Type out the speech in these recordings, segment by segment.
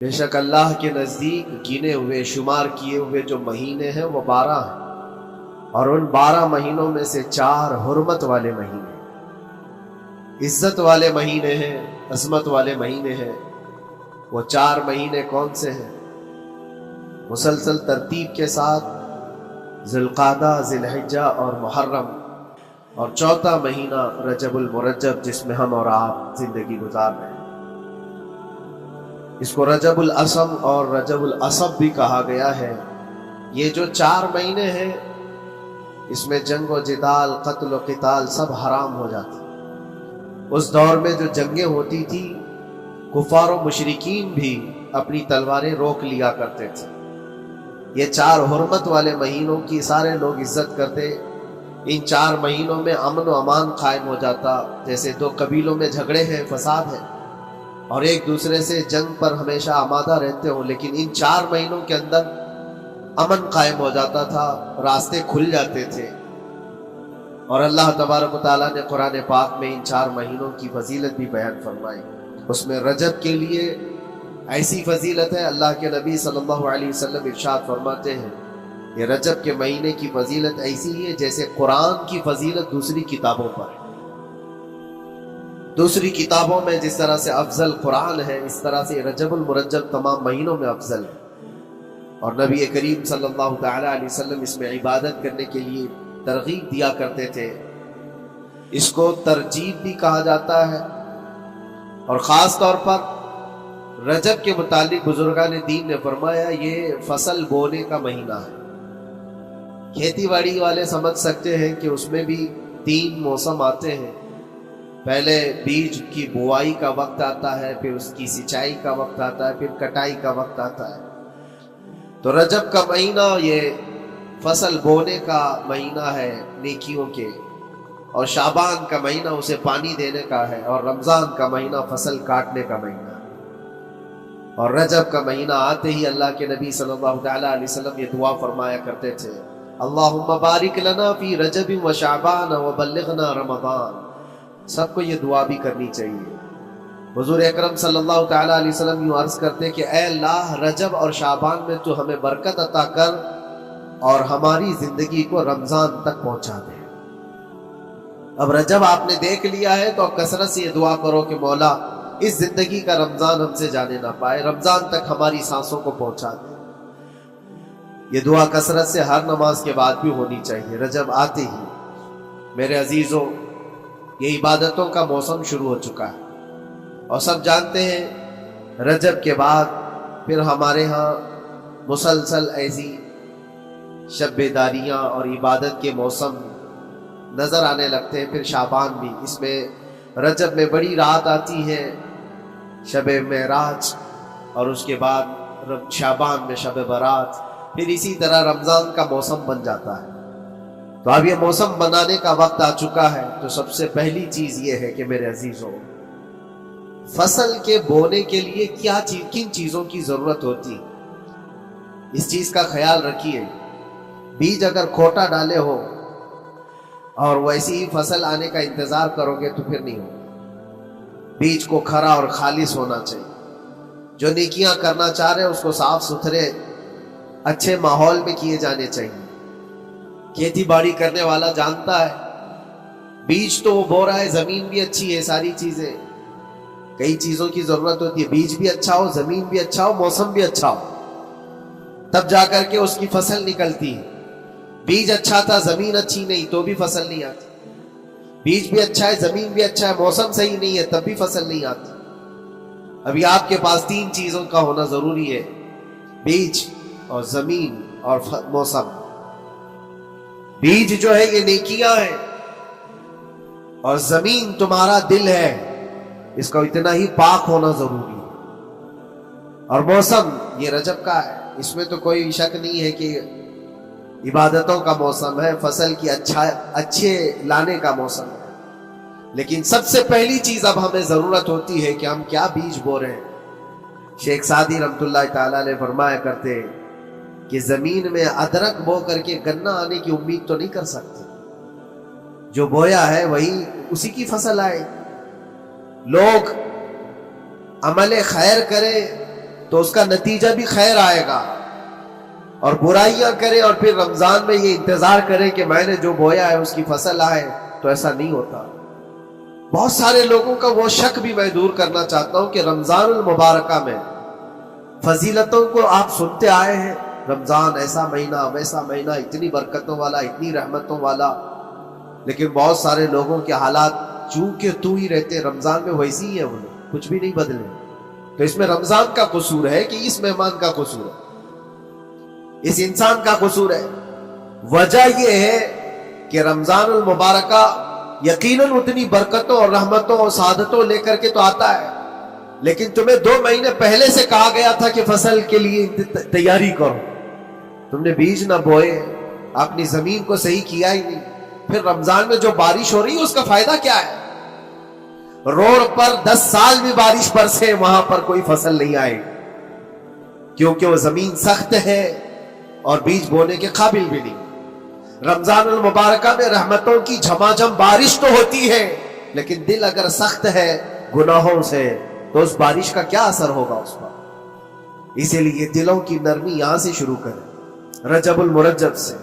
بے شک اللہ کے نزدیک گنے ہوئے شمار کیے ہوئے جو مہینے ہیں وہ 12 ہیں، اور ان 12 مہینوں میں سے 4 حرمت والے مہینے، عزت والے مہینے ہیں، عظمت والے مہینے ہیں۔ وہ 4 مہینے کون سے ہیں؟ مسلسل ترتیب کے ساتھ ذی القعدہ، ذی الحجہ اور محرم، اور چوتھا مہینہ رجب المرجب جس میں ہم اور آپ زندگی گزار رہے ہیں۔ اس کو رجب الاسم اور رجب الاسب بھی کہا گیا ہے۔ یہ جو 4 مہینے ہیں اس میں جنگ و جدال، قتل و قتال سب حرام ہو جاتے۔ اس دور میں جو جنگیں ہوتی تھی کفار و مشرکین بھی اپنی تلواریں روک لیا کرتے تھے۔ یہ 4 حرمت والے مہینوں کی سارے لوگ عزت کرتے۔ ان 4 مہینوں میں امن و امان قائم ہو جاتا، جیسے 2 قبیلوں میں جھگڑے ہیں، فساد ہے اور ایک دوسرے سے جنگ پر ہمیشہ آمادہ رہتے ہوں، لیکن ان 4 مہینوں کے اندر امن قائم ہو جاتا تھا، راستے کھل جاتے تھے۔ اور اللہ تبارک و تعالیٰ نے قرآن پاک میں ان 4 مہینوں کی فضیلت بھی بیان فرمائی۔ اس میں رجب کے لیے ایسی فضیلت ہے، اللہ کے نبی صلی اللہ علیہ وسلم ارشاد فرماتے ہیں یہ رجب کے مہینے کی فضیلت ایسی ہے جیسے قرآن کی فضیلت دوسری کتابوں پر ہے۔ دوسری کتابوں میں جس طرح سے افضل قرآن ہے، اس طرح سے رجب المرجب تمام مہینوں میں افضل ہے۔ اور نبی کریم صلی اللہ تعالی علیہ وسلم اس میں عبادت کرنے کے لیے ترغیب دیا کرتے تھے۔ اس کو ترجیب بھی کہا جاتا ہے، اور خاص طور پر رجب کے متعلق بزرگان دین نے فرمایا یہ فصل بونے کا مہینہ ہے۔ کھیتی باڑی والے سمجھ سکتے ہیں کہ اس میں بھی 3 موسم آتے ہیں۔ پہلے بیج کی بوائی کا وقت آتا ہے، پھر اس کی سینچائی کا وقت آتا ہے، پھر کٹائی کا وقت آتا ہے۔ تو رجب کا مہینہ یہ فصل بونے کا مہینہ ہے نیکیوں کے، اور شعبان کا مہینہ اسے پانی دینے کا ہے، اور رمضان کا مہینہ فصل کاٹنے کا مہینہ ہے۔ اور رجب کا مہینہ آتے ہی اللہ کے نبی صلی اللہ تعالی علیہ وسلم یہ دعا فرمایا کرتے تھے، اللہم بارک لنا فی رجب و شعبان وبلغنا رمضان۔ سب کو یہ دعا بھی کرنی چاہیے۔ حضور اکرم صلی اللہ تعالی علیہ وسلم یوں عرض کرتے کہ اے اللہ رجب اور شعبان میں تو ہمیں برکت عطا کر اور ہماری زندگی کو رمضان تک پہنچا دے۔ اب رجب آپ نے دیکھ لیا ہے تو اب کثرت سے یہ دعا کرو کہ مولا اس زندگی کا رمضان ہم سے جانے نہ پائے، رمضان تک ہماری سانسوں کو پہنچا دے۔ یہ دعا کثرت سے ہر نماز کے بعد بھی ہونی چاہیے۔ رجب آتے ہی میرے عزیزوں یہ عبادتوں کا موسم شروع ہو چکا ہے، اور سب جانتے ہیں رجب کے بعد پھر ہمارے ہاں مسلسل ایسی شب بیداریاں اور عبادت کے موسم نظر آنے لگتے ہیں۔ پھر شعبان بھی، اس میں رجب میں بڑی رات آتی ہے شب معراج، اور اس کے بعد شعبان میں شب برات، پھر اسی طرح رمضان کا موسم بن جاتا ہے۔ تو اب یہ موسم بنانے کا وقت آ چکا ہے۔ تو سب سے پہلی چیز یہ ہے کہ میرے عزیزوں فصل کے بونے کے لیے کن چیزوں کی ضرورت ہوتی، اس چیز کا خیال رکھیے۔ بیج اگر کھوٹا ڈالے ہو اور ویسی ہی فصل آنے کا انتظار کرو گے تو پھر نہیں ہوگا۔ بیج کو کھرا اور خالص ہونا چاہیے۔ جو نیکیاں کرنا چاہ رہے ہیں اس کو صاف ستھرے اچھے ماحول میں کیے جانے چاہیے۔ کھیتی باڑی کرنے والا جانتا ہے بیج تو وہ بو رہا ہے، زمین بھی اچھی ہے، ساری چیزیں، کئی چیزوں کی ضرورت ہوتی ہے۔ بیج بھی اچھا ہو، زمین بھی اچھا ہو، موسم بھی اچھا ہو، تب جا کر کے اس کی فصل نکلتی ہے۔ بیج اچھا تھا، زمین اچھی نہیں تو بھی فصل نہیں آتی۔ بیج بھی اچھا ہے، زمین بھی اچھا ہے، موسم صحیح نہیں ہے تب بھی فصل نہیں آتی۔ ابھی آپ کے پاس 3 چیزوں کا ہونا ضروری ہے، بیج اور زمین اور موسم۔ بیج جو ہے یہ نیکیاں ہیں، اور زمین تمہارا دل ہے، اس کا اتنا ہی پاک ہونا ضروری ہے۔ اور موسم یہ رجب کا ہے، اس میں تو کوئی شک نہیں ہے کہ عبادتوں کا موسم ہے، فصل کی اچھے لانے کا موسم ہے۔ لیکن سب سے پہلی چیز اب ہمیں ضرورت ہوتی ہے کہ ہم کیا بیج بو رہے ہیں۔ شیخ سعدی رحمت اللہ تعالیٰ نے فرمایا کرتے کہ زمین میں ادرک بو کر کے گنا آنے کی امید تو نہیں کر سکتے، جو بویا ہے وہی اسی کی فصل آئے۔ لوگ عمل خیر کرے تو اس کا نتیجہ بھی خیر آئے گا، اور برائیاں کرے اور پھر رمضان میں یہ انتظار کرے کہ میں نے جو بویا ہے اس کی فصل آئے، تو ایسا نہیں ہوتا۔ بہت سارے لوگوں کا وہ شک بھی میں دور کرنا چاہتا ہوں کہ رمضان المبارکہ میں فضیلتوں کو آپ سنتے آئے ہیں، رمضان ایسا مہینہ ویسا مہینہ، اتنی برکتوں والا، اتنی رحمتوں والا، لیکن بہت سارے لوگوں کے حالات چونکہ تو ہی رہتے رمضان میں ویسی ہی ہیں، وہ کچھ بھی نہیں بدلے۔ تو اس میں رمضان کا قصور ہے کہ اس مہمان کا قصور ہے، اس انسان کا قصور ہے؟ وجہ یہ ہے کہ رمضان المبارکہ یقیناً اتنی برکتوں اور رحمتوں اور سعادتوں لے کر کے تو آتا ہے، لیکن تمہیں 2 مہینے پہلے سے کہا گیا تھا کہ فصل کے لیے تیاری کرو، تم نے بیج نہ بوئے، اپنی زمین کو صحیح کیا ہی نہیں، پھر رمضان میں جو بارش ہو رہی ہے اس کا فائدہ کیا ہے؟ روڈ پر 10 سال بھی بارش برسے وہاں پر کوئی فصل نہیں آئے، کیونکہ وہ زمین سخت ہے اور بیج بونے کے قابل بھی نہیں۔ رمضان المبارکہ میں رحمتوں کی جھماجھم بارش تو ہوتی ہے، لیکن دل اگر سخت ہے گناہوں سے تو اس بارش کا کیا اثر ہوگا اس پر؟ اسی لیے دلوں کی نرمی یہاں سے شروع کریں، رجب المرجب سے،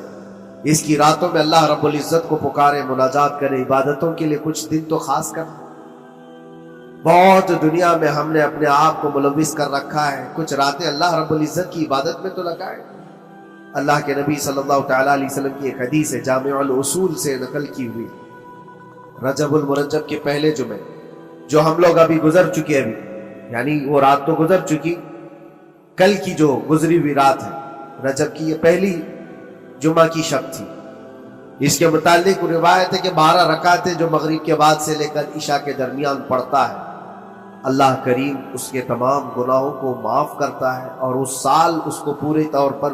اس کی راتوں میں اللہ رب العزت کو پکارے، مناجات کرے، عبادتوں کے لیے کچھ دن تو خاص کر۔ بہت دنیا میں ہم نے اپنے آپ کو ملوث کر رکھا ہے، کچھ راتیں اللہ رب العزت کی عبادت میں تو لگائے۔ اللہ کے نبی صلی اللہ تعالیٰ علیہ وسلم کی ایک حدیث ہے، جامع الاصول سے نقل کی ہوئی، رجب المرجب کے پہلے جمعے جو ہم لوگ ابھی گزر چکے، ابھی یعنی وہ رات تو گزر چکی، کل کی جو گزری ہوئی رات ہے رجب کی، یہ پہلی جمعہ کی شب تھی۔ اس کے متعلق روایت ہے کہ 12 رکعتیں جو مغرب کے بعد سے لے کر عشاء کے درمیان پڑھتا ہے، اللہ کریم اس کے تمام گناہوں کو معاف کرتا ہے، اور اس سال اس کو پورے طور پر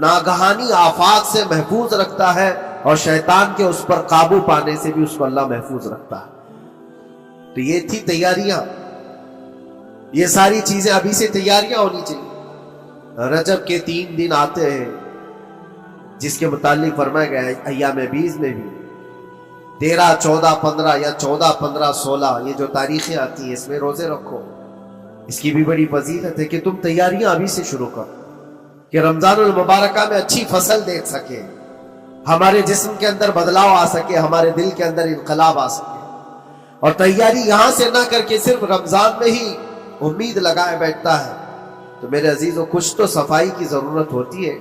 ناگہانی آفات سے محفوظ رکھتا ہے، اور شیطان کے اس پر قابو پانے سے بھی اس کو اللہ محفوظ رکھتا ہے۔ تو یہ تھی تیاریاں، یہ ساری چیزیں ابھی سے تیاریاں ہونی چاہیے۔ رجب کے 3 دن آتے ہیں جس کے متعلق فرمایا گیا ہے ایام بیز میں بھی 13، 14، 15 یا 14، 15، 16 یہ جو تاریخیں آتی ہیں اس میں روزے رکھو۔ اس کی بھی بڑی فضیلت ہے کہ تم تیاریاں ابھی سے شروع کرو کہ رمضان المبارکہ میں اچھی فصل دیکھ سکے، ہمارے جسم کے اندر بدلاؤ آ سکے، ہمارے دل کے اندر انقلاب آ سکے۔ اور تیاری یہاں سے نہ کر کے صرف رمضان میں ہی امید لگائے بیٹھتا ہے تو میرے عزیزوں کچھ تو صفائی کی ضرورت ہوتی ہے۔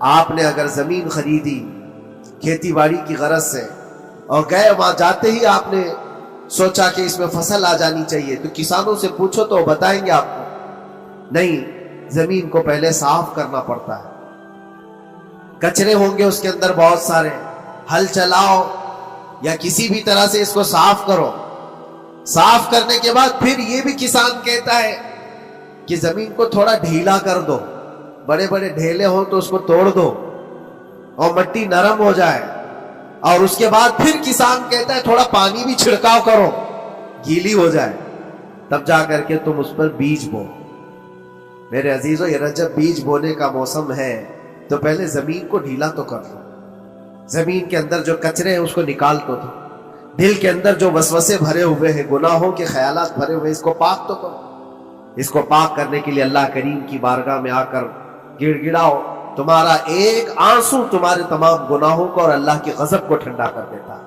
آپ نے اگر زمین خریدی کھیتی باڑی کی غرض سے اور گئے، وہاں جاتے ہی آپ نے سوچا کہ اس میں فصل آ جانی چاہیے، تو کسانوں سے پوچھو تو وہ بتائیں گے آپ کو نہیں، زمین کو پہلے صاف کرنا پڑتا ہے، کچرے ہوں گے اس کے اندر بہت سارے، ہل چلاؤ یا کسی بھی طرح سے اس کو صاف کرو، صاف کرنے کے بعد پھر یہ بھی کسان کہتا ہے کہ زمین کو تھوڑا ڈھیلا کر دو، بڑے بڑے ڈھیلے ہوں تو اس کو توڑ دو اور مٹی نرم ہو جائے، اور اس کے بعد پھر کسان کہتا ہے تھوڑا پانی بھی چھڑکاؤ کرو، گیلی ہو جائے، تب جا کر کے تم اس پر بیج بو۔ میرے عزیزو یہ رجب بیج بونے کا موسم ہے، تو پہلے زمین کو ڈھیلا تو کر لو، زمین کے اندر جو کچرے ہیں اس کو نکال تو دو، دل کے اندر جو وسوسے بھرے ہوئے ہیں، گناہوں کے خیالات بھرے ہوئے، اس کو پاک تو کرو۔ اس کو پاک کرنے کے لیے اللہ کریم کی بارگاہ میں آ کر گڑ گڑاؤ، تمہارا ایک آنسو تمہارے تمام گناہوں کو اور اللہ کی غضب کو ٹھنڈا کر دیتا ہے۔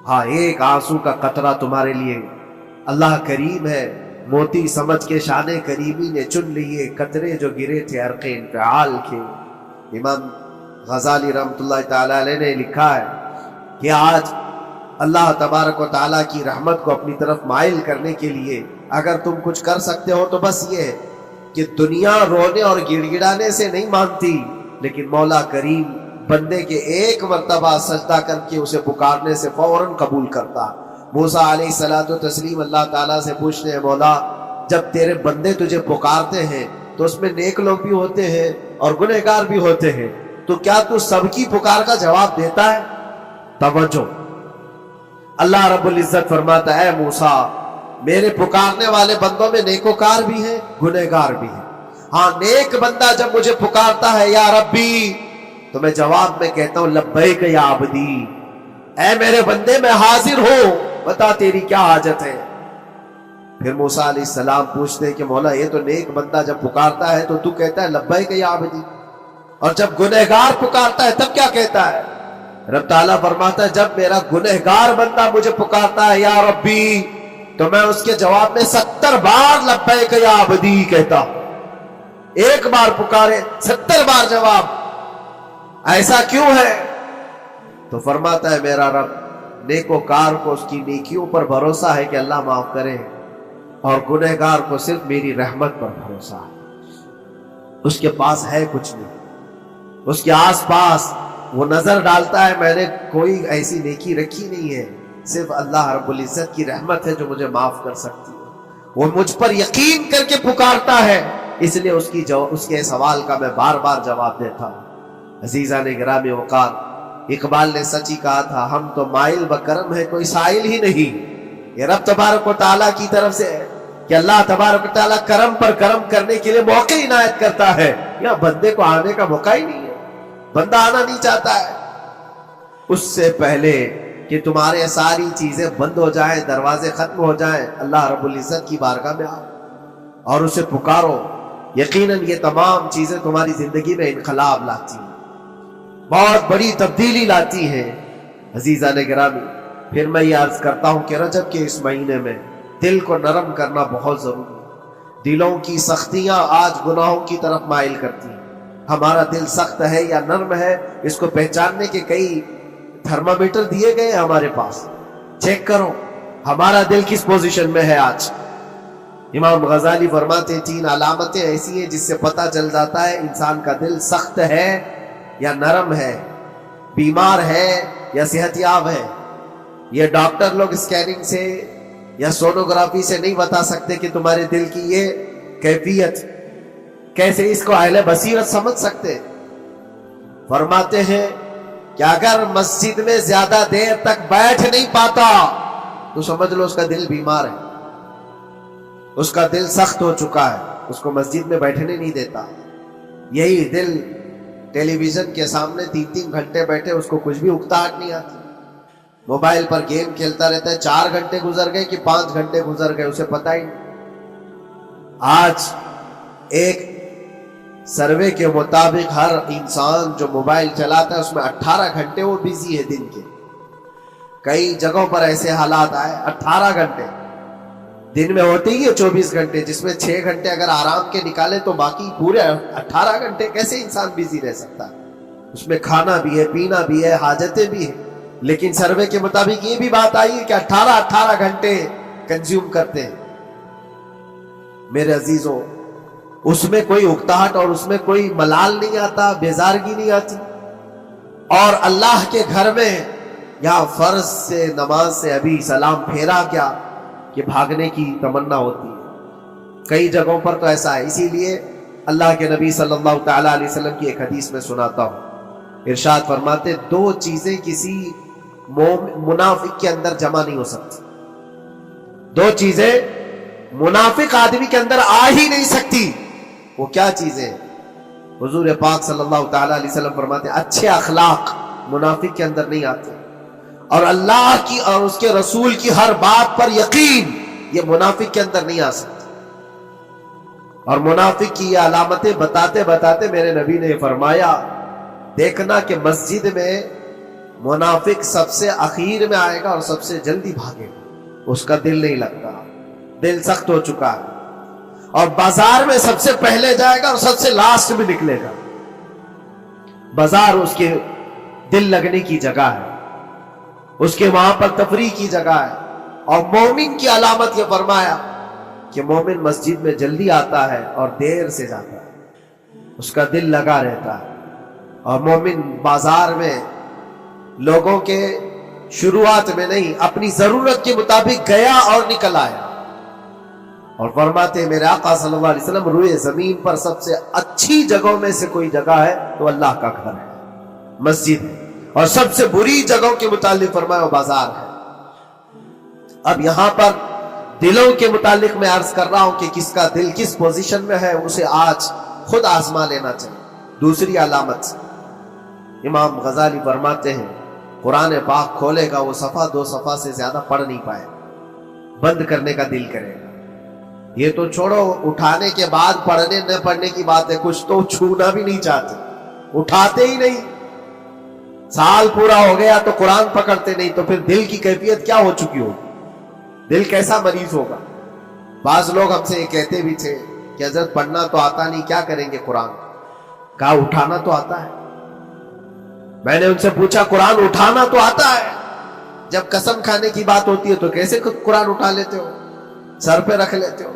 ہاں، ایک آنسو کا قطرہ تمہارے لیے اللہ کریم ہے، موتی سمجھ کے شان کریمی نے چن لیے قطرے جو گرے تھے عرق انفعال کے۔ امام غزالی رحمۃ اللہ تعالی علیہ نے لکھا ہے کہ آج اللہ تبارک و تعالیٰ کی رحمت کو اپنی طرف مائل کرنے کے لیے اگر تم کچھ کر سکتے ہو تو بس یہ ہے کہ دنیا رونے اور گڑ گڑانے سے نہیں مانتی، لیکن مولا کریم بندے کے ایک مرتبہ سجدہ کر کے اسے پکارنے سے فوراً قبول کرتا۔ موسیٰ علیہ الصلوۃ والتسلیم اللہ تعالیٰ سے پوچھتے ہیں، مولا جب تیرے بندے تجھے پکارتے ہیں تو اس میں نیک لوگ بھی ہوتے ہیں اور گنہگار بھی ہوتے ہیں، تو کیا تو سب کی پکار کا جواب دیتا ہے؟ توجہ، اللہ رب العزت فرماتا ہے، اے موسیٰ میرے پکارنے والے بندوں میں نیکوکار بھی ہیں، گنہگار بھی ہیں۔ ہاں، نیک بندہ جب مجھے پکارتا ہے یا ربی، تو میں جواب میں کہتا ہوں لبیک یا عبدی، اے میرے بندے میں حاضر ہوں، بتا تیری کیا حاجت ہے۔ پھر موسیٰ علیہ السلام پوچھتے ہیں کہ مولا یہ تو نیک بندہ جب پکارتا ہے تو تو کہتا ہے لبیک یا عبدی، اور جب گنہگار پکارتا ہے تب کیا کہتا ہے؟ رب تعالیٰ فرماتا ہے جب میرا گنہگار بندہ مجھے پکارتا ہے یا ربی، تو میں اس کے جواب میں 70 بار لبیک یا عبدی کہتا ہوں۔ ایک بار پکارے 70 بار جواب، ایسا کیوں ہے؟ تو فرماتا ہے میرا رب نیکوکار کو اس کی نیکیوں پر بھروسہ ہے کہ اللہ معاف کرے، اور گنہگار کو صرف میری رحمت پر بھروسہ ہے۔ اس کے پاس ہے کچھ نہیں، اس کے آس پاس وہ نظر ڈالتا ہے میں نے کوئی ایسی نیکی رکھی نہیں ہے، صرف اللہ رب العزت کی رحمت ہے جو مجھے معاف کر سکتی ہے۔ وہ مجھ پر یقین کر کے پکارتا ہے، اس لیے اس کے سوال کا میں بار بار جواب دیتا ہوں۔ عزیزان گرامی وقار، اقبال نے سچ ہی کہا تھا، ہم تو مائل بکرم ہے کوئی سائل ہی نہیں۔ یہ رب تبارک و تعالیٰ کی طرف سے ہے کہ اللہ تبارک و تعالیٰ کرم پر کرم کرنے کے لیے موقع عنایت کرتا ہے، یا بندے کو آنے کا موقع ہی نہیں ہے، بندہ آنا نہیں چاہتا ہے۔ اس سے پہلے کہ تمہارے ساری چیزیں بند ہو جائیں، دروازے ختم ہو جائیں، اللہ رب العزت کی بارگاہ میں آؤ اور اسے پکارو، یقیناً یہ تمام چیزیں تمہاری زندگی میں انقلاب لاتی ہیں، بہت بڑی تبدیلی لاتی ہیں۔ عزیزان گرامی، پھر میں یہ عرض کرتا ہوں کہ رجب کے اس مہینے میں دل کو نرم کرنا بہت ضروری ہے۔ دلوں کی سختیاں آج گناہوں کی طرف مائل کرتی ہیں۔ ہمارا دل سخت ہے یا نرم ہے، اس کو پہچاننے کے کئی تھرمامیٹر دیے گئے ہمارے پاس، چیک کرو ہمارا دل کس پوزیشن میں ہے آج۔ امام غزالی فرماتے 3 علامتیں ایسی ہیں جس سے پتہ چل جاتا ہے انسان کا دل سخت ہے یا نرم ہے، بیمار ہے یا صحت یاب ہے۔ یہ ڈاکٹر لوگ اسکیننگ سے یا سونوگرافی سے نہیں بتا سکتے کہ تمہارے دل کی یہ کیفیت، کیسے اس کو اہل بصیرت سمجھ سکتے؟ فرماتے ہیں کہ اگر مسجد میں زیادہ دیر تک بیٹھ نہیں پاتا تو سمجھ لو اس کا دل بیمار ہے، اس کا دل سخت ہو چکا ہے، اس کو مسجد میں بیٹھنے نہیں دیتا۔ یہی دل ٹیلی ویژن کے سامنے 3 گھنٹے بیٹھے، اس کو کچھ بھی اکتاہٹ نہیں آتی، موبائل پر گیم کھیلتا رہتا ہے، 4 گھنٹے گزر گئے کہ 5 گھنٹے گزر گئے اسے پتہ ہی نہیں۔ آج ایک سروے کے مطابق ہر انسان جو موبائل چلاتا ہے اس میں 18 گھنٹے وہ بیزی ہے دن کے۔ کئی جگہوں پر ایسے حالات آئے 18 گھنٹے دن میں ہوتے ہی 24 گھنٹے، جس میں 6 گھنٹے اگر آرام کے نکالے تو باقی پورے 18 گھنٹے کیسے انسان بیزی رہ سکتا ہے؟ اس میں کھانا بھی ہے، پینا بھی ہے، حاجتیں بھی ہیں، لیکن سروے کے مطابق یہ بھی بات آئی ہے کہ 18 گھنٹے کنزیوم کرتے ہیں۔ میرے عزیزوں، اس میں کوئی اکتاہٹ اور اس میں کوئی ملال نہیں آتا، بیزارگی نہیں آتی۔ اور اللہ کے گھر میں یا فرض سے نماز سے ابھی سلام پھیرا کیا کہ بھاگنے کی تمنا ہوتی ہے۔ کئی جگہوں پر تو ایسا ہے، اسی لیے اللہ کے نبی صلی اللہ تعالیٰ علیہ وسلم کی ایک حدیث میں سناتا ہوں، ارشاد فرماتے 2 چیزیں کسی منافق کے اندر جمع نہیں ہو سکتی، 2 چیزیں منافق آدمی کے اندر آ ہی نہیں سکتی۔ وہ کیا چیزیں؟ حضور پاک صلی اللہ تعالیٰ علیہ وسلم فرماتے اچھے اخلاق منافق کے اندر نہیں آتے، اور اللہ کی اور اس کے رسول کی ہر بات پر یقین، یہ منافق کے اندر نہیں آ سکتی۔ اور منافق کی یہ علامتیں بتاتے بتاتے میرے نبی نے فرمایا، دیکھنا کہ مسجد میں منافق سب سے اخیر میں آئے گا اور سب سے جلدی بھاگے گا، اس کا دل نہیں لگتا، دل سخت ہو چکا ہے۔ اور بازار میں سب سے پہلے جائے گا اور سب سے لاسٹ میں نکلے گا۔ بازار اس کے دل لگنے کی جگہ ہے، اس کے وہاں پر تفریح کی جگہ ہے۔ اور مومن کی علامت یہ فرمایا کہ مومن مسجد میں جلدی آتا ہے اور دیر سے جاتا ہے، اس کا دل لگا رہتا ہے۔ اور مومن بازار میں لوگوں کے شروعات میں نہیں، اپنی ضرورت کے مطابق گیا اور نکل آیا۔ اور فرماتے میرے آقا صلی اللہ علیہ وسلم روئے زمین پر سب سے اچھی جگہوں میں سے کوئی جگہ ہے تو اللہ کا گھر ہے، مسجد ہے، اور سب سے بری جگہوں کے متعلق فرمایا وہ بازار ہے۔ اب یہاں پر دلوں کے متعلق میں عرض کر رہا ہوں کہ کس کا دل کس پوزیشن میں ہے، اسے آج خود آزما لینا چاہیے۔ دوسری علامت، امام غزالی فرماتے ہیں قرآن پاک کھولے گا وہ صفحہ 2 صفحہ سے زیادہ پڑھ نہیں پائے، بند کرنے کا دل کرے گا۔ یہ تو چھوڑو اٹھانے کے بعد پڑھنے نہ پڑھنے کی بات ہے، کچھ تو چھونا بھی نہیں چاہتے، اٹھاتے ہی نہیں. سال پورا ہو گیا تو قرآن پکڑتے نہیں، تو پھر دل کی کیفیت کیا ہو چکی ہوگی؟ دل کیسا مریض ہوگا؟ بعض لوگ ہم سے یہ کہتے بھی تھے کہ حضرت پڑھنا تو آتا نہیں، کیا کریں گے قرآن؟ کہا اٹھانا تو آتا ہے. میں نے ان سے پوچھا قرآن اٹھانا تو آتا ہے، جب قسم کھانے کی بات ہوتی ہے تو کیسے قرآن اٹھا لیتے ہو، سر پہ رکھ لیتے ہو؟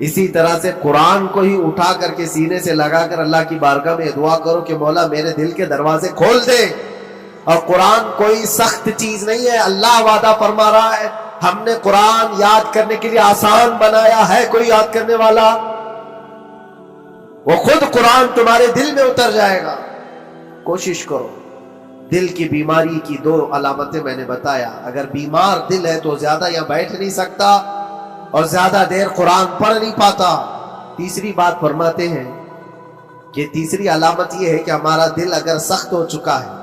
اسی طرح سے قرآن کو ہی اٹھا کر کے سینے سے لگا کر اللہ کی بارگاہ میں دعا کرو کہ مولا میرے دل کے دروازے کھول دے. اور قرآن کوئی سخت چیز نہیں ہے، اللہ وعدہ فرما رہا ہے ہم نے قرآن یاد کرنے کے لیے آسان بنایا ہے. کوئی یاد کرنے والا؟ وہ خود قرآن تمہارے دل میں اتر جائے گا. کوشش کرو. دل کی بیماری کی 2 علامتیں میں نے بتایا. اگر بیمار دل ہے تو زیادہ یہاں بیٹھ نہیں سکتا اور زیادہ دیر قرآن پڑھ نہیں پاتا. تیسری بات فرماتے ہیں کہ تیسری علامت یہ ہے کہ ہمارا دل اگر سخت ہو چکا ہے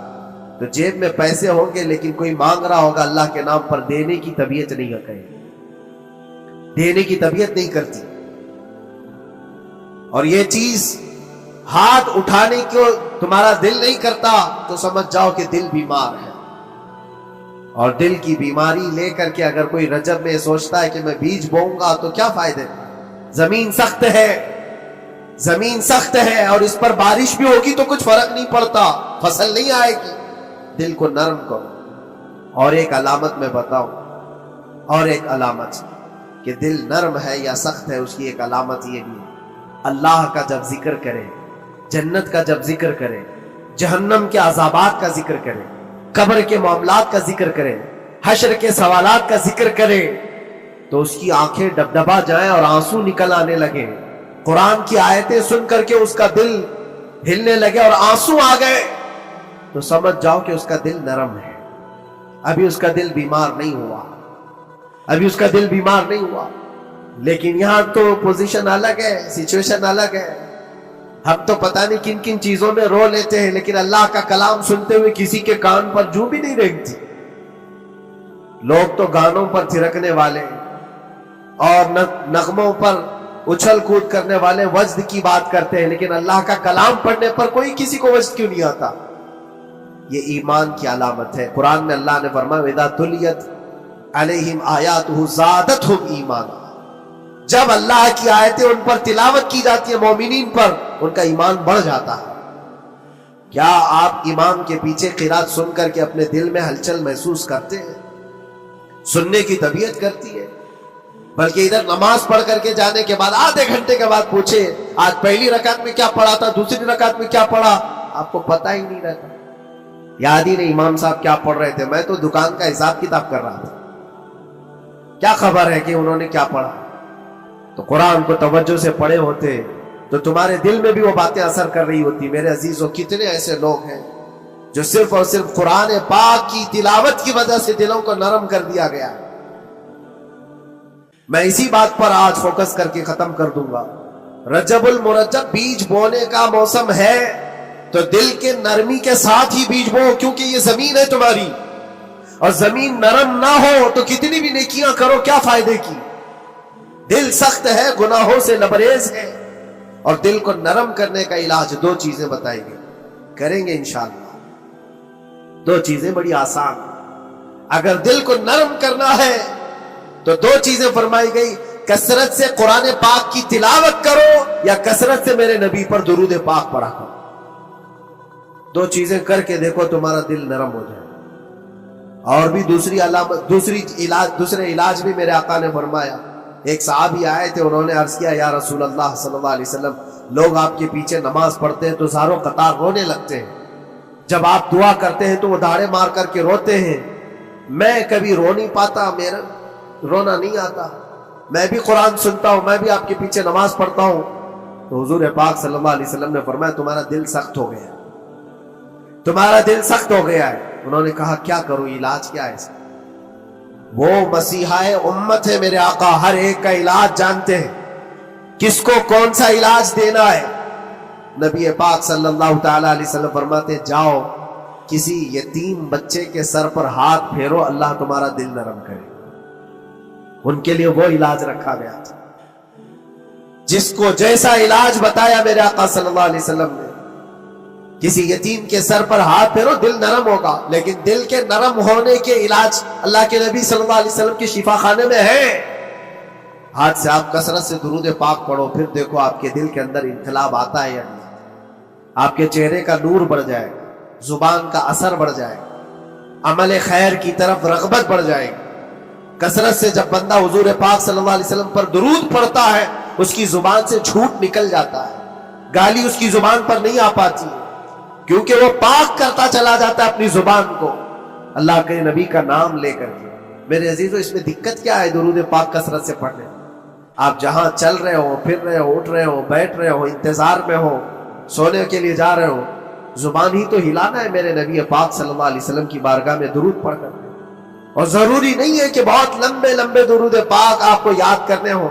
تو جیب میں پیسے ہوں گے لیکن کوئی مانگ رہا ہوگا اللہ کے نام پر، دینے کی طبیعت نہیں ہے، دینے کی طبیعت نہیں کرتی. اور یہ چیز ہاتھ اٹھانے کو تمہارا دل نہیں کرتا تو سمجھ جاؤ کہ دل بیمار ہے. اور دل کی بیماری لے کر کے اگر کوئی رجب میں سوچتا ہے کہ میں بیج بوؤں گا تو کیا فائدے؟ زمین سخت ہے، زمین سخت ہے اور اس پر بارش بھی ہوگی تو کچھ فرق نہیں پڑتا، فصل نہیں آئے گی. دل کو نرم کرو. اور ایک علامت میں بتاؤں، اور ایک علامت کہ دل نرم ہے یا سخت ہے، اس کی ایک علامت یہ بھی ہے، اللہ کا جب ذکر کرے، جنت کا جب ذکر کرے، جہنم کے عذابات کا ذکر کرے، قبر کے معاملات کا ذکر کرے، حشر کے سوالات کا ذکر کرے، تو اس کی آنکھیں ڈبڈبا جائیں اور آنسو نکل آنے لگے. قرآن کی آیتیں سن کر کے اس کا دل ہلنے لگے اور آنسو آ گئے تو سمجھ جاؤ کہ اس کا دل نرم ہے. ابھی اس کا دل بیمار نہیں ہوا، ابھی اس کا دل بیمار نہیں ہوا. لیکن یہاں تو پوزیشن الگ ہے، سچویشن الگ ہے. ہم تو پتہ نہیں کن کن چیزوں میں رو لیتے ہیں لیکن اللہ کا کلام سنتے ہوئے کسی کے کان پر جوں بھی نہیں رینگتی. لوگ تو گانوں پر تھرکنے والے اور نغموں پر اچھل کود کرنے والے وجد کی بات کرتے ہیں، لیکن اللہ کا کلام پڑھنے پر کوئی کسی کو وجد کیوں نہیں آتا؟ یہ ایمان کی علامت ہے. قرآن میں اللہ نے فرمایا وَإِذَا تُلِيَتْ عَلَيْهِمْ آيَاتُهُ زَادَتْهُمْ ایمانا. جب اللہ کی آیتیں ان پر تلاوت کی جاتی ہیں، مومنین پر، ان کا ایمان بڑھ جاتا ہے. کیا آپ امام کے پیچھے قرات سن کر کے اپنے دل میں ہلچل محسوس کرتے ہیں؟ سننے کی طبیعت کرتی ہے. بلکہ ادھر نماز پڑھ کر کے جانے کے بعد آدھے گھنٹے کے بعد پوچھے آج پہلی رکعت میں کیا پڑھا تھا، دوسری رکعت میں کیا پڑھا، آپ کو پتہ ہی نہیں رہتا. یاد ہی نہیں امام صاحب کیا پڑھ رہے تھے، میں تو دکان کا حساب کتاب کر رہا تھا، کیا خبر ہے کہ انہوں نے کیا پڑھا. تو قرآن کو توجہ سے پڑھے ہوتے تو تمہارے دل میں بھی وہ باتیں اثر کر رہی ہوتی. میرے عزیزوں، کتنے ایسے لوگ ہیں جو صرف اور صرف قرآن پاک کی تلاوت کی وجہ سے دلوں کو نرم کر دیا گیا. میں اسی بات پر آج فوکس کر کے ختم کر دوں گا. رجب المرجب بیج بونے کا موسم ہے تو دل کے نرمی کے ساتھ ہی بیج بو، کیونکہ یہ زمین ہے تمہاری، اور زمین نرم نہ ہو تو کتنی بھی نیکیاں کرو کیا فائدے کی. دل سخت ہے، گناہوں سے لبریز ہے، اور دل کو نرم کرنے کا علاج 2 چیزیں بتائیں گے، کریں گے انشاءاللہ. 2 چیزیں بڑی آسان. اگر دل کو نرم کرنا ہے تو 2 چیزیں فرمائی گئی، کثرت سے قرآن پاک کی تلاوت کرو یا کثرت سے میرے نبی پر درود پاک پڑھا کرو. 2 چیزیں کر کے دیکھو تمہارا دل نرم ہو جائے. اور بھی دوسرے علاج بھی میرے آقا نے فرمایا. ایک صحابی آئے تھے، انہوں نے عرض کیا یا رسول اللہ صلی اللہ علیہ وسلم، لوگ آپ کے پیچھے نماز پڑھتے ہیں تو زاروں قطار رونے لگتے ہیں، جب آپ دعا کرتے ہیں تو وہ داڑے مار کر کے روتے ہیں. میں کبھی رو نہیں پاتا، میرا رونا نہیں آتا، میں بھی قرآن سنتا ہوں، میں بھی آپ کے پیچھے نماز پڑھتا ہوں. تو حضور پاک صلی اللہ علیہ وسلم نے فرمایا تمہارا دل سخت ہو گیا، تمہارا دل سخت ہو گیا ہے. انہوں نے کہا کیا کروں، علاج کیا ہے اس کا؟ وہ مسیحا امت ہے میرے آقا، ہر ایک کا علاج جانتے ہیں، کس کو کون سا علاج دینا ہے. نبی پاک صلی اللہ تعالی علیہ وسلم فرماتے جاؤ کسی یتیم بچے کے سر پر ہاتھ پھیرو، اللہ تمہارا دل نرم کرے. ان کے لیے وہ علاج رکھا گیا تھا. جس کو جیسا علاج بتایا میرے آقا صلی اللہ علیہ وسلم نے، کسی یتیم کے سر پر ہاتھ پھیرو دل نرم ہوگا، لیکن دل کے نرم ہونے کے علاج اللہ کے نبی صلی اللہ علیہ وسلم کے شفا خانے میں ہے۔ ہاتھ سے آپ کثرت سے درود پاک پڑھو، پھر دیکھو آپ کے دل کے اندر انقلاب آتا ہے یا نہیں، آپ کے چہرے کا نور بڑھ جائے گا، زبان کا اثر بڑھ جائے گا، عمل خیر کی طرف رغبت بڑھ جائے گی۔ کثرت سے جب بندہ حضور پاک صلی اللہ علیہ وسلم پر درود پڑھتا ہے، اس کی زبان سے جھوٹ نکل جاتا ہے، گالی اس کی زبان پر نہیں آ پاتی، کیونکہ وہ پاک کرتا چلا جاتا ہے اپنی زبان کو اللہ کے نبی کا نام لے کر کے۔ میرے عزیزو، اس میں دقت کیا ہے درود پاک کثرت سے پڑھنے؟ آپ جہاں چل رہے ہو، پھر رہے ہو، اٹھ رہے ہو، بیٹھ رہے ہو، انتظار میں ہو، سونے کے لیے جا رہے ہو، زبان ہی تو ہلانا ہے میرے نبی پاک صلی اللہ علیہ وسلم کی بارگاہ میں درود پڑھ کر۔ اور ضروری نہیں ہے کہ بہت لمبے لمبے درود پاک آپ کو یاد کرنے ہو،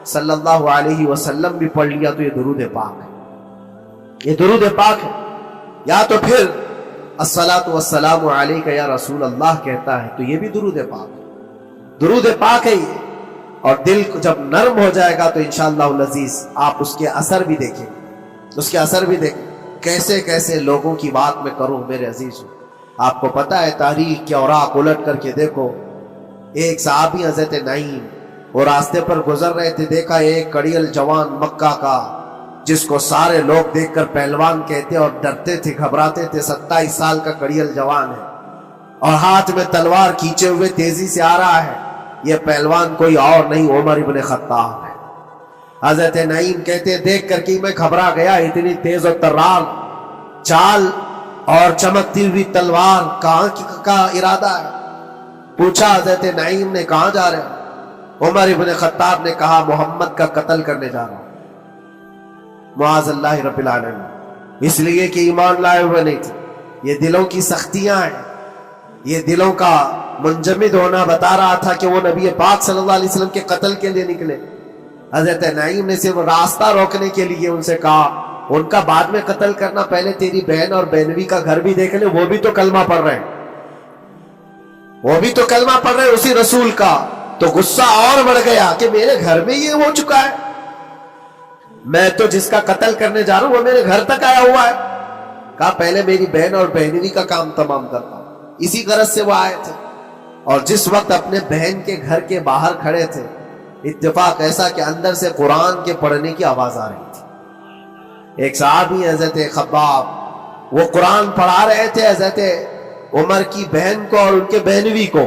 صلی اللہ علیہ وسلم بھی پڑھ لیا تو یہ درود پاک ہے، یہ درود پاک ہے۔ یا تو پھر الصلاۃ والسلام علیک یا رسول اللہ کہتا ہے تو یہ بھی درود پاک ہے، درود پاک ہے یہ۔ اور دل کو جب نرم ہو جائے گا تو انشاءاللہ العزیز آپ اس کے اثر بھی دیکھیں، اس کے اثر بھی دیکھیں، کیسے کیسے لوگوں کی بات میں کروں میرے عزیز۔ آپ کو پتا ہے تاریخ کے اوراق الٹ کر کے دیکھو، ایک صحابی حضرت نعیم وہ راستے پر گزر رہے تھے، دیکھا ایک کڑیل جوان مکہ کا جس کو سارے لوگ دیکھ کر پہلوان کہتے اور ڈرتے تھے، گھبراتے تھے، 27 سال کا کڑیل جوان ہے اور ہاتھ میں تلوار کھینچے ہوئے تیزی سے آ رہا ہے، یہ پہلوان کوئی اور نہیں عمر ابن خطاب ہے۔ حضرت نعیم کہتے دیکھ کر کے میں گھبرا گیا، اتنی تیز و ترال چال اور چمکتی ہوئی تلوار، کہاں کا ارادہ ہے؟ پوچھا حضرت نعیم نے کہاں جا رہے ہیں؟ عمر ابن خطاب نے کہا محمد کا قتل کرنے جا رہا ہوں، معاذ اللہ رب العالمین، اس لیے کہ ایمان لائے ہوئے نہیں تھے۔ یہ دلوں کی سختیاں ہیں، یہ دلوں کا منجمد ہونا بتا رہا تھا کہ وہ نبی پاک صلی اللہ علیہ وسلم کے قتل کے لیے نکلے۔ حضرت نعیم نے صرف راستہ روکنے کے لیے ان سے کہا ان کا بعد میں قتل کرنا، پہلے تیری بہن اور بہنوی کا گھر بھی دیکھ لے، وہ بھی تو کلمہ پڑھ رہے ہیں، وہ بھی تو کلمہ پڑھ رہے ہیں اسی رسول کا۔ تو غصہ اور بڑھ گیا کہ میرے گھر میں یہ ہو چکا ہے، میں تو جس کا قتل کرنے جا رہا ہوں وہ میرے گھر تک آیا ہوا ہے۔ کہا پہلے میری بہن اور بہنوی کا کام تمام کرتا ہوں، اسی غرض سے وہ آئے تھے۔ اور جس وقت اپنے بہن کے گھر کے باہر کھڑے تھے، اتفاق ایسا کہ اندر سے قرآن کے پڑھنے کی آواز آ رہی تھی۔ ایک صحابی حضرت خباب وہ قرآن پڑھا رہے تھے حضرت عمر کی بہن کو اور ان کے بہنوی کو،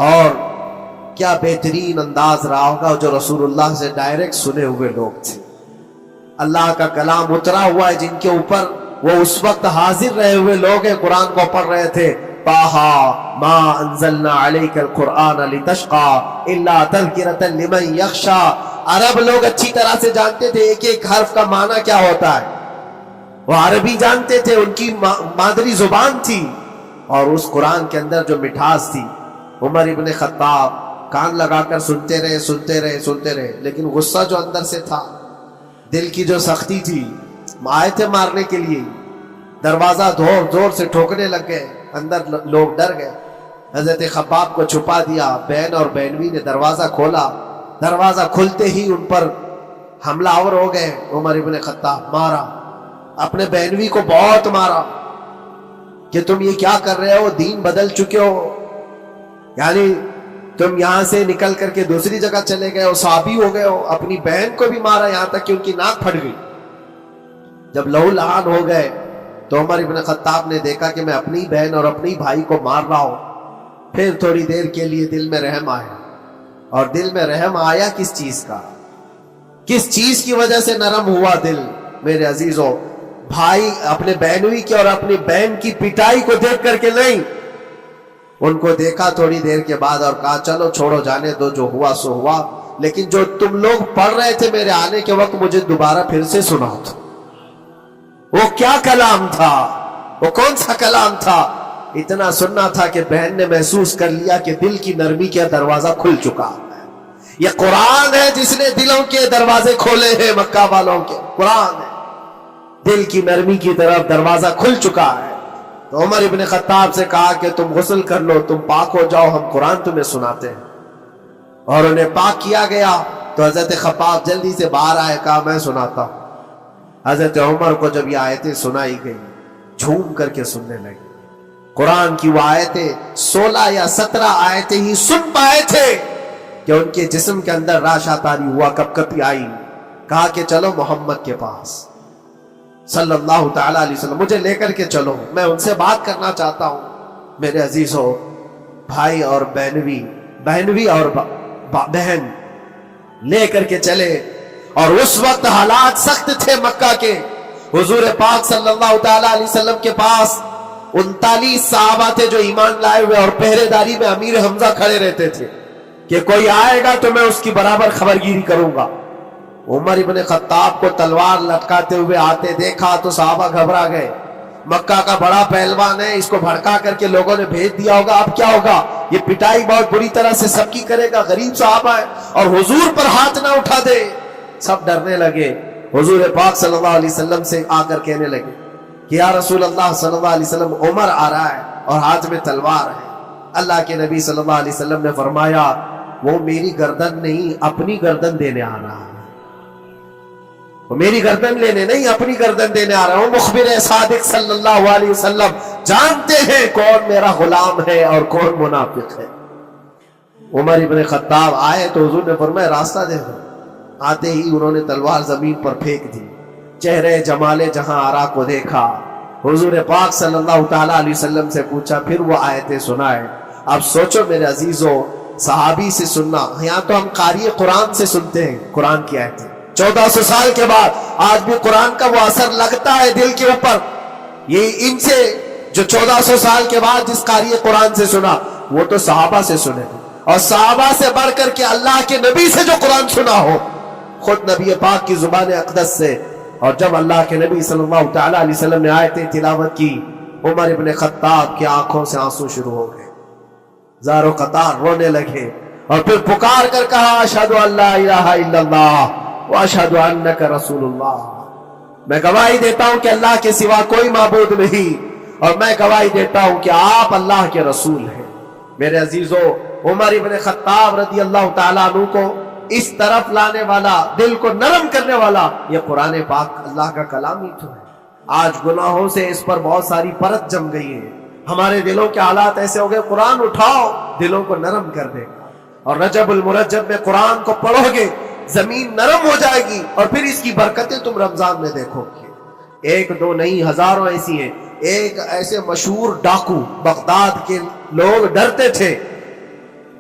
اور کیا بہترین انداز رہا ہوگا جو رسول اللہ سے ڈائریکٹ سنے ہوئے لوگ تھے، اللہ کا کلام اترا ہوا ہے جن کے اوپر، وہ اس وقت حاضر رہے ہوئے لوگ ہیں، قرآن کو پڑھ رہے تھے۔ طٰہٰ ما انزلنا علیک القرآن لتشقی الا تذکرۃ لمن یخشی۔ عرب لوگ اچھی طرح سے جانتے تھے ایک ایک حرف کا معنی کیا ہوتا ہے، وہ عربی جانتے تھے، ان کی مادری زبان تھی، اور اس قرآن کے اندر جو مٹھاس تھی، عمر ابن خطاب کان لگا کر سنتے رہے سنتے رہے سنتے رہے، لیکن غصہ جو اندر سے تھا، دل کی جو سختی تھی، آئے تھے مارنے کے لیے، دروازہ زور زور سے ٹھوکنے لگ گئے، اندر لوگ ڈر گئے، حضرت خباب کو چھپا دیا، بہن اور بہنوی نے دروازہ کھولا، دروازہ کھلتے ہی ان پر حملہ آور ہو گئے۔ عمر ابن خطاب مارا، اپنے بہنوی کو بہت مارا کہ تم یہ کیا کر رہے ہو، دین بدل چکے ہو، یعنی تم یہاں سے نکل کر کے دوسری جگہ چلے گئے ہو، صحابی ہو گئے ہو۔ اپنی بہن کو بھی مارا، یہاں تک کہ ان کی ناک پھٹ گئی۔ جب لہو لہان ہو گئے تو عمر ابن خطاب نے دیکھا کہ میں اپنی بہن اور اپنی بھائی کو مار رہا ہوں، پھر تھوڑی دیر کے لیے دل میں رحم آیا، اور دل میں رحم آیا کس چیز کا، کس چیز کی وجہ سے نرم ہوا دل میرے عزیزوں؟ بھائی اپنے بہنوی کی اور اپنی بہن کی پٹائی کو دیکھ کر کے نہیں، ان کو دیکھا تھوڑی دیر کے بعد اور کہا چلو چھوڑو جانے دو، جو ہوا سو ہوا، لیکن جو تم لوگ پڑھ رہے تھے میرے آنے کے وقت مجھے دوبارہ پھر سے سناؤ تھا۔ وہ کیا کلام تھا، وہ کون سا کلام تھا؟ اتنا سننا تھا کہ بہن نے محسوس کر لیا کہ دل کی نرمی کا دروازہ کھل چکا ہے۔ یہ قرآن ہے جس نے دلوں کے دروازے کھولے ہیں، مکہ والوں کے قرآن ہے، دل کی نرمی کی طرف دروازہ کھل چکا ہے۔ تو عمر ابن خطاب سے کہا کہ تم غسل کر لو، تم پاک ہو جاؤ، ہم قرآن تمہیں سناتے ہیں۔ اور انہیں پاک کیا گیا، تو حضرت خباب جلدی سے باہر آئے، کہا میں سناتا ہوں۔ حضرت عمر کو جب یہ آیتیں سنائی گئی جھوم کر کے سننے لگے۔ قرآن کی وہ آیتیں 16 یا 17 آیتیں ہی سن پائے تھے کہ ان کے جسم کے اندر راشا تاری ہوا، کپ کپی آئی۔ کہا کہ چلو محمد کے پاس صلی اللہ تعالی علیہ وسلم، مجھے لے کر کے چلو، میں ان سے بات کرنا چاہتا ہوں۔ میرے عزیزو، بھائی اور بہنوی اور بہن لے کر کے چلے، اور اس وقت حالات سخت تھے مکہ کے۔ حضور پاک صلی اللہ تعالی علیہ وسلم کے پاس 39 صحابہ تھے جو ایمان لائے ہوئے، اور پہرے داری میں امیر حمزہ کھڑے رہتے تھے کہ کوئی آئے گا تو میں اس کی برابر خبرگیری کروں گا۔ عمر ابن خطاب کو تلوار لٹکاتے ہوئے آتے دیکھا تو صحابہ گھبرا گئے، مکہ کا بڑا پہلوان ہے، اس کو بھڑکا کر کے لوگوں نے بھیج دیا ہوگا، اب کیا ہوگا، یہ پٹائی بہت بری طرح سے سب کی کرے گا، غریب صحابہ ہے اور حضور پر ہاتھ نہ اٹھا دے۔ سب ڈرنے لگے۔ حضور پاک صلی اللہ علیہ وسلم سے آ کر کہنے لگے کہ یا رسول اللہ صلی اللہ علیہ وسلم، عمر آ رہا ہے اور ہاتھ میں تلوار ہے۔ اللہ کے نبی صلی اللہ علیہ وسلم نے فرمایا وہ میری گردن نہیں، اپنی گردن دینے آ رہا ہے، وہ میری گردن لینے نہیں، اپنی گردن دینے آ رہا ہے۔ وہ مخبر صادق صلی اللہ علیہ وسلم جانتے ہیں کون میرا غلام ہے اور کون منافق ہے۔ عمر ابن خطاب آئے تو حضور نے فرمایا راستہ دے دو۔ آتے ہی انہوں نے تلوار زمین پر پھینک دی۔ چہرے جمال جہاں آرا کو دیکھا۔ حضور پاک صلی اللہ تعالی علیہ وسلم سے پوچھا، پھر وہ آیتیں سنائے۔ اب سوچو میرے عزیزو، صحابی سے سننا، یہاں تو ہم قاری قرآن سے سنتے ہیں قرآن کی آیتیں، 1400 سال کے بعد آج بھی قرآن کا وہ اثر لگتا ہے دل کے اوپر۔ یہ ان سے جو 1400 سال کے بعد جس قاری قرآن سے سنا وہ تو صحابہ سے سنے، اور صحابہ سے بڑھ کر کے اللہ کے نبی سے جو قرآن سنا ہو، خود نبی پاک کی زبان اقدس سے۔ اور جب اللہ کے نبی صلی اللہ تعالی علیہ وسلم نے آیتیں تلاوت کی، عمر ابن خطاب کی آنکھوں سے آنسو شروع ہو گئے، زارو قطار رونے لگے، اور پھر پکار کر کہا اشہد ان لا الہ الا اللہ واشہد انک رسول اللہ، میں گواہی دیتا ہوں کہ اللہ کے سوا کوئی معبود نہیں، اور میں گواہی دیتا ہوں کہ آپ اللہ کے رسول ہیں۔ میرے عزیزو، عمر ابن خطاب رضی اللہ تعالیٰ عنہ کو اس طرف لانے والا، دل کو نرم کرنے والا، یہ قرآن پاک اللہ کا کلام ہی تو ہے۔ آج گناہوں سے اس پر بہت ساری پرت جم گئی ہے، ہمارے دلوں کے حالات ایسے ہو گئے، قرآن اٹھاؤ دلوں کو نرم کر دے گا، اور رجب المرجب میں قرآن کو پڑھو گے زمین نرم ہو جائے گی، اور پھر اس کی برکتیں تم رمضان میں دیکھو گے۔ ایک دو نہیں، ہزاروں ایسی ہیں۔ ایک ایسے مشہور ڈاکو، بغداد کے لوگ ڈرتے تھے،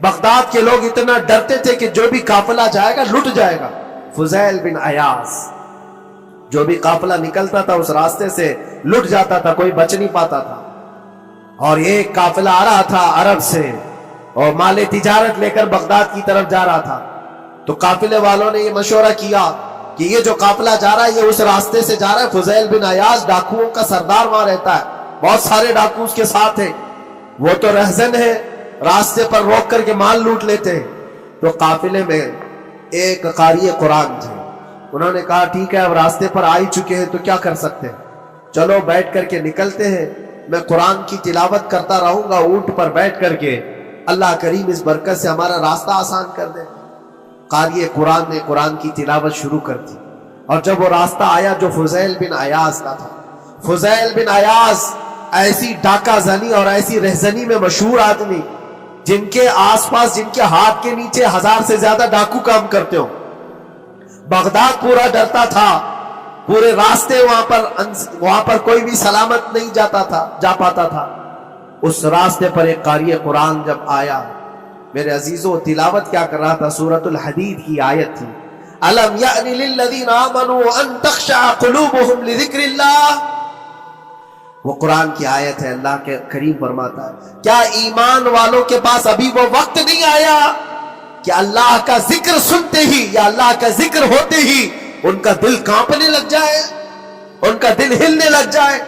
بغداد کے لوگ اتنا ڈرتے تھے کہ جو بھی قافلہ جائے گا لٹ جائے گا۔ فضیل بن عیاض، جو بھی قافلہ نکلتا تھا اس راستے سے لٹ جاتا تھا، کوئی بچ نہیں پاتا تھا۔ اور ایک قافلہ آ رہا تھا عرب سے، اور مال تجارت لے کر بغداد کی طرف جا رہا تھا، تو قافلے والوں نے یہ مشورہ کیا کہ یہ جو قافلہ جا رہا ہے یہ اس راستے سے جا رہا ہے، فضیل بن عیاض ڈاکوؤں کا سردار وہاں رہتا ہے، بہت سارے ڈاکو اس کے ساتھ ہیں، وہ تو رہزن ہے، راستے پر روک کر کے مال لوٹ لیتے ہیں۔ تو قافلے میں ایک قاری قرآن تھے، انہوں نے کہا ٹھیک ہے اب راستے پر آ ہی چکے ہیں تو کیا کر سکتے ہیں، چلو بیٹھ کر کے نکلتے ہیں، میں قرآن کی تلاوت کرتا رہوں گا اونٹ پر بیٹھ کر کے، اللہ کریم اس برکت سے ہمارا راستہ آسان کر دے۔ قاری قرآن نے قرآن کی تلاوت شروع کر دی، اور جب وہ راستہ آیا جو فضیل بن عیاض کا تھا، فضیل بن عیاض ایسی ڈاکہ زنی اور ایسی رہزنی میں مشہور آدمی، جن کے آس پاس، جن کے ہاتھ کے نیچے 1000 سے زیادہ ڈاکو کام کرتے ہو، بغداد پورا ڈرتا تھا، پورے راستے وہاں پر کوئی بھی سلامت نہیں جا پاتا تھا۔ اس راستے پر ایک قاری قرآن جب آیا، میرے عزیزو تلاوت کیا کر رہا تھا، سورۃ الحدید کی آیت تھی، الم یأن للذین آمنوا ان تخشع قلوبهم لذکر اللہ، وہ قرآن کی آیت ہے۔ اللہ کے کریم فرماتا ہے کیا ایمان والوں کے پاس ابھی وہ وقت نہیں آیا کہ اللہ کا ذکر سنتے ہی یا اللہ کا ذکر ہوتے ہی ان کا دل کانپنے لگ جائے، ان کا دل ہلنے لگ جائے۔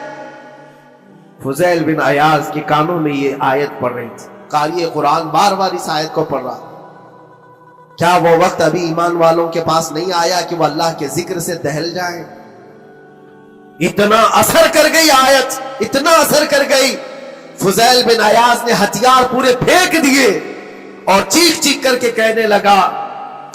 فضیل بن عیاض کے کانوں میں یہ آیت پڑھ رہی تھی، قاری قرآن بار بار اس آیت کو پڑھ رہا، کیا وہ وقت ابھی ایمان والوں کے پاس نہیں آیا کہ وہ اللہ کے ذکر سے دہل جائیں؟ اتنا اثر کر گئی آیت، اتنا اثر کر گئی، فضیل بن عیاض نے ہتھیار پورے پھینک دیے اور چیخ چیخ کر کے کہنے لگا